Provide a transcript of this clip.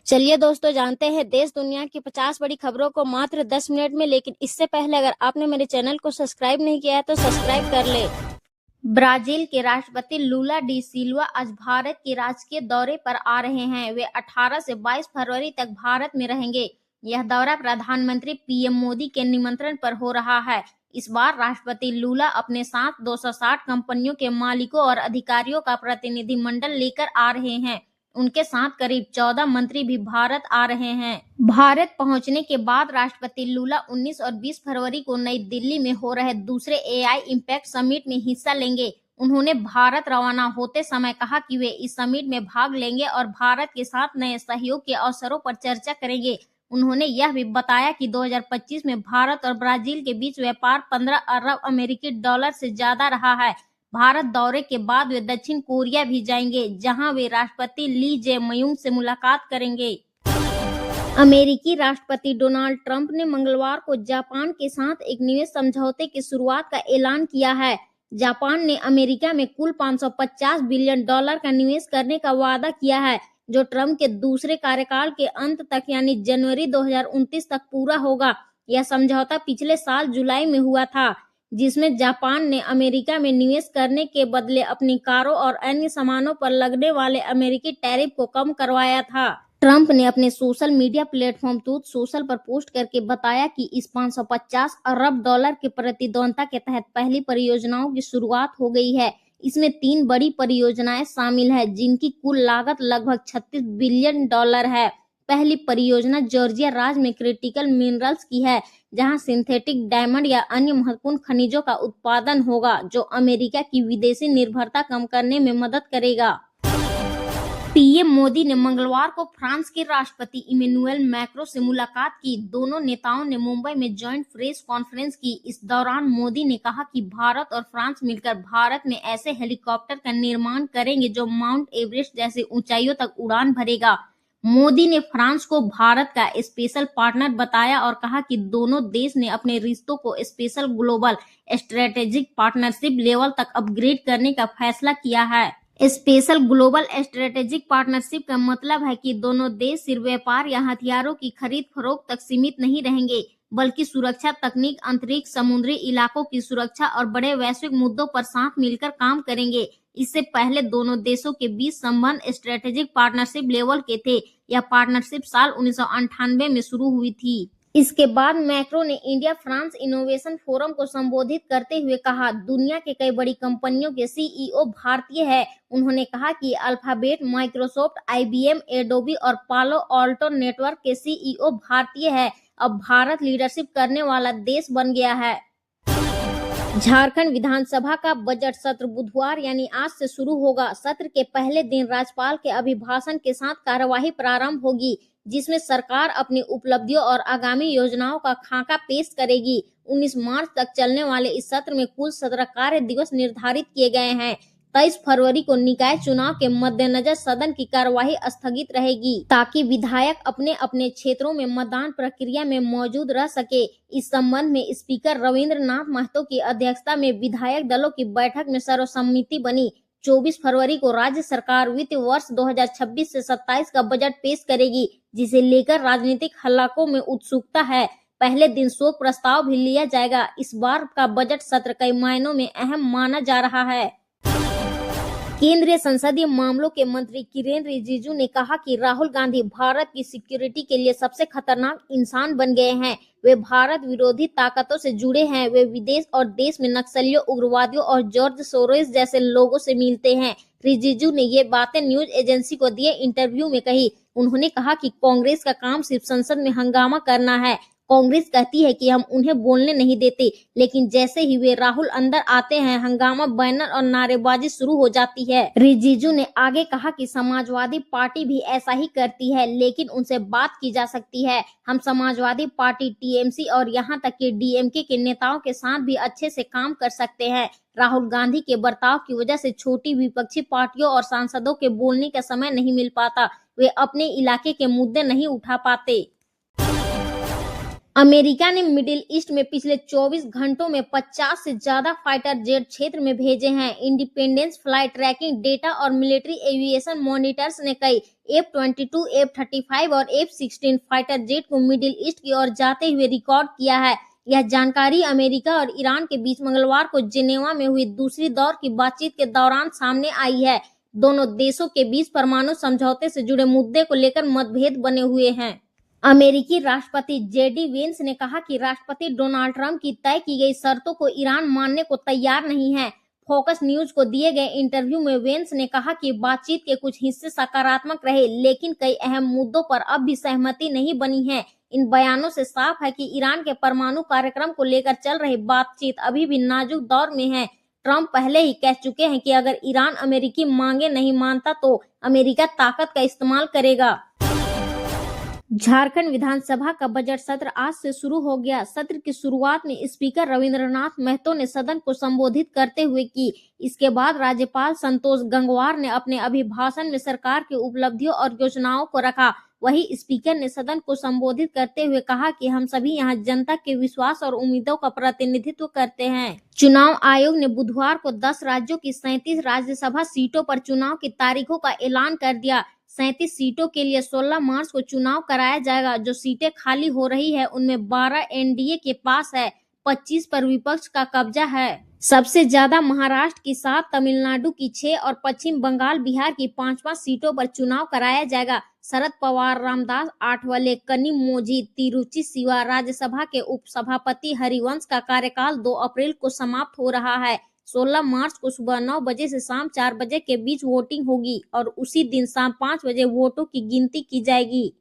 चलिए दोस्तों, जानते हैं देश दुनिया की 50 बड़ी खबरों को मात्र 10 मिनट में। लेकिन इससे पहले अगर आपने मेरे चैनल को सब्सक्राइब नहीं किया है तो सब्सक्राइब कर ले। ब्राजील के राष्ट्रपति लूला डी सिल्वा आज भारत के राजकीय दौरे पर आ रहे हैं। वे 18 से 22 फरवरी तक भारत में रहेंगे। यह दौरा प्रधानमंत्री पीएम मोदी के निमंत्रण पर हो रहा है। इस बार राष्ट्रपति लूला अपने साथ 260 कंपनियों के मालिकों और अधिकारियों का प्रतिनिधिमंडल लेकर आ रहे हैं। उनके साथ करीब 14 मंत्री भी भारत आ रहे हैं। भारत पहुंचने के बाद राष्ट्रपति लूला 19 और 20 फरवरी को नई दिल्ली में हो रहे दूसरे एआई इम्पैक्ट समिट में हिस्सा लेंगे। उन्होंने भारत रवाना होते समय कहा कि वे इस समिट में भाग लेंगे और भारत के साथ नए सहयोग के अवसरों पर चर्चा करेंगे। उन्होंने यह भी बताया कि 2025 में भारत और ब्राजील के बीच व्यापार 15 अरब अमेरिकी डॉलर से ज्यादा रहा है। भारत दौरे के बाद वे दक्षिण कोरिया भी जाएंगे, जहां वे राष्ट्रपति ली जे मयूंग से मुलाकात करेंगे। अमेरिकी राष्ट्रपति डोनाल्ड ट्रंप ने मंगलवार को जापान के साथ एक निवेश समझौते की शुरुआत का ऐलान किया है। जापान ने अमेरिका में कुल 550 बिलियन डॉलर का निवेश करने का वादा किया है, जो ट्रंप के दूसरे कार्यकाल के अंत तक यानी जनवरी 2029 तक पूरा होगा। यह समझौता पिछले साल जुलाई में हुआ था, जिसमें जापान ने अमेरिका में निवेश करने के बदले अपनी कारों और अन्य सामानों पर लगने वाले अमेरिकी टैरिफ को कम करवाया था। ट्रंप ने अपने social media platform truth social पर पोस्ट करके बताया कि इस 550 अरब डॉलर के प्रतिद्वंद्विता के तहत पहली परियोजनाओं की शुरुआत हो गई है। इसमें 3 बड़ी परियोजनाएं शामिल है, जिनकी कुल लागत लगभग 36 बिलियन डॉलर है। पहली परियोजना जॉर्जिया राज्य में क्रिटिकल मिनरल्स की है, जहां सिंथेटिक डायमंड या अन्य महत्वपूर्ण खनिजों का उत्पादन होगा, जो अमेरिका की विदेशी निर्भरता कम करने में मदद करेगा। पीएम मोदी ने मंगलवार को फ्रांस के राष्ट्रपति इमैनुएल मैक्रों से मुलाकात की। दोनों नेताओं ने मुंबई में जॉइंट प्रेस कॉन्फ्रेंस की। इस दौरान मोदी ने कहा कि भारत और फ्रांस मिलकर भारत में ऐसे हेलीकॉप्टर का निर्माण करेंगे जो माउंट एवरेस्ट जैसे ऊंचाइयों तक उड़ान भरेगा। मोदी ने फ्रांस को भारत का स्पेशल पार्टनर बताया और कहा कि दोनों देश ने अपने रिश्तों को special global strategic partnership level तक अपग्रेड करने का फैसला किया है। स्पेशल ग्लोबल स्ट्रेटेजिक पार्टनरशिप का मतलब है कि दोनों देश सिर्फ व्यापार या हथियारों की खरीद फरोख्त तक सीमित नहीं रहेंगे, बल्कि सुरक्षा तकनीक, अंतरिक्ष, समुद्री इलाकों की सुरक्षा और बड़े वैश्विक मुद्दों पर साथ मिलकर काम करेंगे। इससे पहले दोनों देशों के बीच संबंध स्ट्रेटेजिक पार्टनरशिप लेवल के थे। यह पार्टनरशिप साल 1998 में शुरू हुई थी। इसके बाद मैक्रो ने इंडिया फ्रांस इनोवेशन फोरम को संबोधित करते हुए कहा, दुनिया के कई बड़ी कंपनियों के सीईओ भारतीय है। उन्होंने कहा कि अल्फाबेट, माइक्रोसॉफ्ट, आईबीएम, एडोबी और पालो अल्टो नेटवर्क के सीईओ भारतीय है। अब भारत लीडरशिप करने वाला देश बन गया है। झारखंड विधानसभा का बजट सत्र बुधवार यानी आज से शुरू होगा। सत्र के पहले दिन राज्यपाल के अभिभाषण के साथ कार्यवाही प्रारंभ होगी, जिसमें सरकार अपनी उपलब्धियों और आगामी योजनाओं का खाका पेश करेगी। 19 मार्च तक चलने वाले इस सत्र में कुल 17 कार्य दिवस निर्धारित किए गए हैं। 23 फरवरी को निकाय चुनाव के मद्देनजर सदन की कार्यवाही स्थगित रहेगी, ताकि विधायक अपने अपने क्षेत्रों में मतदान प्रक्रिया में मौजूद रह सके। इस संबंध में स्पीकर रविंद्र नाथ महतो की अध्यक्षता में विधायक दलों की बैठक में सर्वसम्मति बनी। 24 फरवरी को राज्य सरकार वित्तीय वर्ष 2026 से 27 का बजट पेश करेगी, जिसे लेकर राजनीतिक हलकों में उत्सुकता है। पहले दिन शोक प्रस्ताव भी लिया जाएगा। इस बार का बजट सत्र कई मायनों में अहम माना जा रहा है। केंद्रीय संसदीय मामलों के मंत्री किरेन रिजिजू ने कहा कि राहुल गांधी भारत की सिक्योरिटी के लिए सबसे खतरनाक इंसान बन गए हैं। वे भारत विरोधी ताकतों से जुड़े हैं। वे विदेश और देश में नक्सलियों, उग्रवादियों और जॉर्ज सोरोस जैसे लोगों से मिलते हैं। रिजिजू ने ये बातें न्यूज एजेंसी को दिए इंटरव्यू में कही। उन्होंने कहा कि कांग्रेस का काम सिर्फ संसद में हंगामा करना है। कांग्रेस कहती है कि हम उन्हें बोलने नहीं देते, लेकिन जैसे ही वे राहुल अंदर आते हैं, हंगामा, बैनर और नारेबाजी शुरू हो जाती है। रिजिजू ने आगे कहा कि समाजवादी पार्टी भी ऐसा ही करती है, लेकिन उनसे बात की जा सकती है। हम समाजवादी पार्टी, टीएमसी और यहाँ तक कि डीएमके के नेताओं के साथ भी अच्छे से काम कर सकते हैं। राहुल गांधी के बर्ताव की वजह से छोटी विपक्षी पार्टियों और सांसदों के बोलने का समय नहीं मिल पाता। वे अपने इलाके के मुद्दे नहीं उठा पाते। अमेरिका ने मिडिल ईस्ट में पिछले 24 घंटों में 50 से ज्यादा फाइटर जेट क्षेत्र में भेजे हैं। इंडिपेंडेंस फ्लाइट ट्रैकिंग डेटा और मिलिट्री एविएशन मॉनिटर्स ने कई F-22, F-35 और F-16 फाइटर जेट को मिडिल ईस्ट की ओर जाते हुए रिकॉर्ड किया है। यह जानकारी अमेरिका और ईरान के बीच मंगलवार को जिनेवा में हुई दूसरी दौर की बातचीत के दौरान सामने आई है। दोनों देशों के बीच परमाणु समझौते से जुड़े मुद्दे को लेकर मतभेद बने हुए हैं। अमेरिकी राष्ट्रपति जेडी वेंस ने कहा कि राष्ट्रपति डोनाल्ड ट्रंप की तय की गई शर्तों को ईरान मानने को तैयार नहीं है। फोकस न्यूज को दिए गए इंटरव्यू में वेंस ने कहा कि बातचीत के कुछ हिस्से सकारात्मक रहे, लेकिन कई अहम मुद्दों पर अब भी सहमति नहीं बनी है। इन बयानों से साफ है कि ईरान के परमाणु कार्यक्रम को लेकर चल रही बातचीत अभी भी नाजुक दौर में है। ट्रंप पहले ही कह चुके हैं कि अगर ईरान अमेरिकी मांगे नहीं मानता तो अमेरिका ताकत का इस्तेमाल करेगा। झारखंड विधानसभा का बजट सत्र आज से शुरू हो गया। सत्र की शुरुआत में स्पीकर रविंद्रनाथ महतो ने सदन को संबोधित करते हुए की। इसके बाद राज्यपाल संतोष गंगवार ने अपने अभिभाषण में सरकार की उपलब्धियों और योजनाओं को रखा। वहीं स्पीकर ने सदन को संबोधित करते हुए कहा कि हम सभी यहाँ जनता के विश्वास और उम्मीदों का प्रतिनिधित्व करते हैं। चुनाव आयोग ने बुधवार को 10 राज्यों की 37 राज्यसभा सीटों पर चुनाव की तारीखों का ऐलान कर दिया। 37 सीटों के लिए 16 मार्च को चुनाव कराया जाएगा। जो सीटें खाली हो रही है उनमें 12 एनडीए के पास है, 25 पर विपक्ष का कब्जा है। सबसे ज्यादा महाराष्ट्र की 7, तमिलनाडु की 6 और पश्चिम बंगाल बिहार की 5 सीटों पर चुनाव कराया जाएगा। शरद पवार, रामदास आठवले, कनिमोझी, तिरुचि शिवा राज्यसभा के उपसभापति हरिवंश का कार्यकाल 2 अप्रैल को समाप्त हो रहा है। 16 मार्च को सुबह 9 बजे से शाम 4 बजे के बीच वोटिंग होगी और उसी दिन शाम 5 बजे वोटों की गिनती की जाएगी।